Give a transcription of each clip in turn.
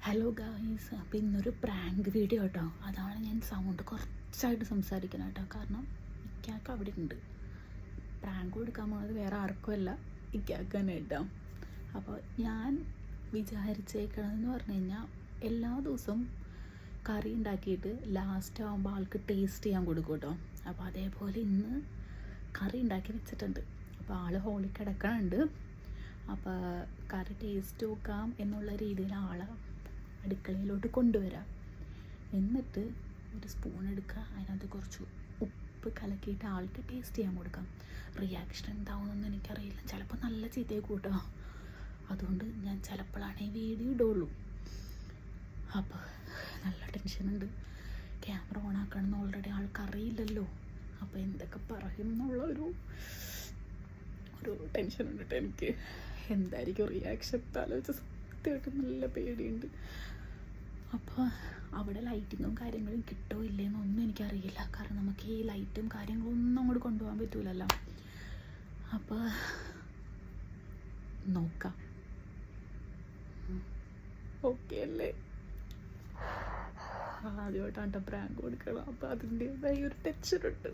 Hello guys, അപ്പോൾ ഇന്നൊരു prank video കേട്ടോ. അതാണ് ഞാൻ സൗണ്ട് കുറച്ചായിട്ട് സംസാരിക്കുന്നത് കേട്ടോ. കാരണം ഇക്കാക്ക് അവിടെ ഉണ്ട്. പ്രാങ്ക് കൊടുക്കാൻ പോകുന്നത് വേറെ ആർക്കുമല്ല, ഇക്കാക്ക് തന്നെ കേട്ടോ. അപ്പോൾ ഞാൻ വിചാരിച്ചേക്കണമെന്ന് പറഞ്ഞു കഴിഞ്ഞാൽ എല്ലാ ദിവസവും കറി ഉണ്ടാക്കിയിട്ട് ലാസ്റ്റ് ആകുമ്പോൾ ആൾക്ക് ടേസ്റ്റ് ചെയ്യാൻ കൊടുക്കും കേട്ടോ. അപ്പോൾ അതേപോലെ ഇന്ന് കറി ഉണ്ടാക്കി വെച്ചിട്ടുണ്ട്. അപ്പോൾ ആൾ ഹോളിൽ കിടക്കണുണ്ട്. അപ്പോൾ കറി ടേസ്റ്റ് നോക്കാം എന്നുള്ള രീതിയിൽ ആളെ അടുക്കളയിലോട്ട് കൊണ്ടുവരാം. എന്നിട്ട് ഒരു സ്പൂൺ എടുക്കുക, അതിനകത്ത് കുറച്ച് ഉപ്പ് കലക്കിയിട്ട് ആൾക്ക് ടേസ്റ്റ് ചെയ്യാൻ കൊടുക്കാം. റിയാക്ഷൻ എന്താവുമെന്നൊന്നും എനിക്കറിയില്ല. ചിലപ്പോൾ നല്ല ചീത്തയെ കൂട്ടോ. അതുകൊണ്ട് ഞാൻ ചിലപ്പോഴാണ് ഈ വീഡിയോ ഇടുള്ളൂ. അപ്പോൾ നല്ല ടെൻഷനുണ്ട്. ക്യാമറ ഓൺ ആക്കണമെന്ന് ഓൾറെഡി ആൾക്കറിയില്ലല്ലോ. അപ്പോൾ എന്തൊക്കെ പറയും എന്നുള്ള ഒരു ടെൻഷനുണ്ട് കേട്ടോ എനിക്ക്. എന്തായിരിക്കും റിയാക്ഷൻ ആലോചിച്ച് സത്യമായിട്ട് നല്ല പേടിയുണ്ട്. അപ്പോൾ അവിടെ ലൈറ്റിങ്ങും കാര്യങ്ങളും കിട്ടോ ഇല്ലേന്നൊന്നും എനിക്കറിയില്ല. കാരണം നമുക്ക് ഈ ലൈറ്റും കാര്യങ്ങളും ഒന്നും അങ്ങോട്ട് കൊണ്ടുപോകാൻ പറ്റൂലല്ലോ. അപ്പോൾ നോക്കാം. ഓക്കെ അല്ലേ? ആദ്യമായിട്ടാണ് കേട്ടോ പ്രാങ്ക് കൊടുക്കണം. അപ്പോൾ അതിൻ്റെതായ ഒരു ടെൻഷനുണ്ട്.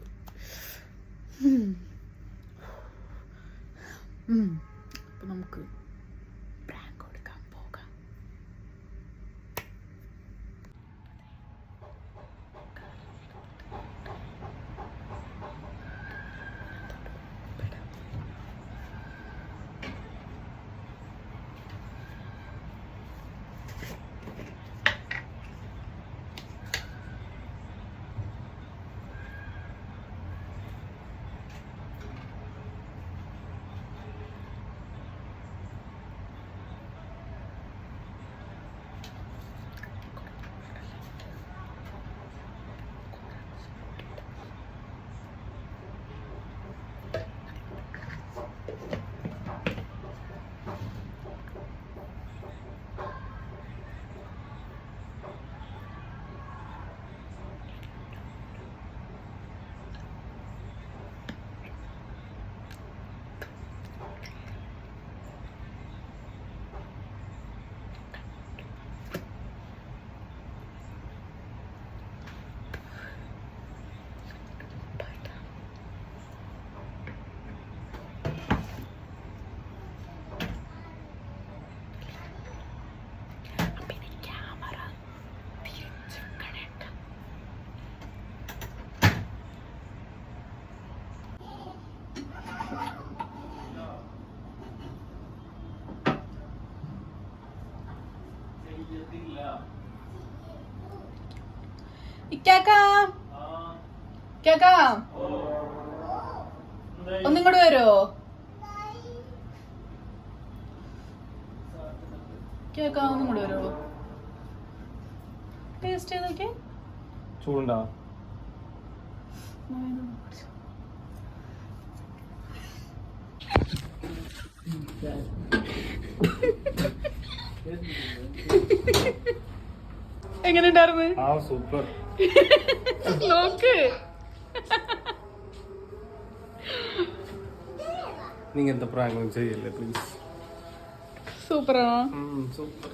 അപ്പോൾ നമുക്ക് പ്രാങ്ക് കൊടുക്കാൻ പോകാം. ഒന്നിങ്ങോട്ട് വരുമോ? കേക്കാം, ഒന്നിങ്ങോട്ട് വരുമോ? ടേസ്റ്റ് ചെയ്ത് നോക്കിയേ. ചൂടുണ്ടോ? എങ്ങനെ ഉണ്ടായിരുന്നു? സൂപ്പർ. നോക്ക്, നീ എന്താ പ്രാങ്ക് ചെയ്യല്ലേ പ്ലീസ്. സൂപ്പറാണോ? സൂപ്പർ.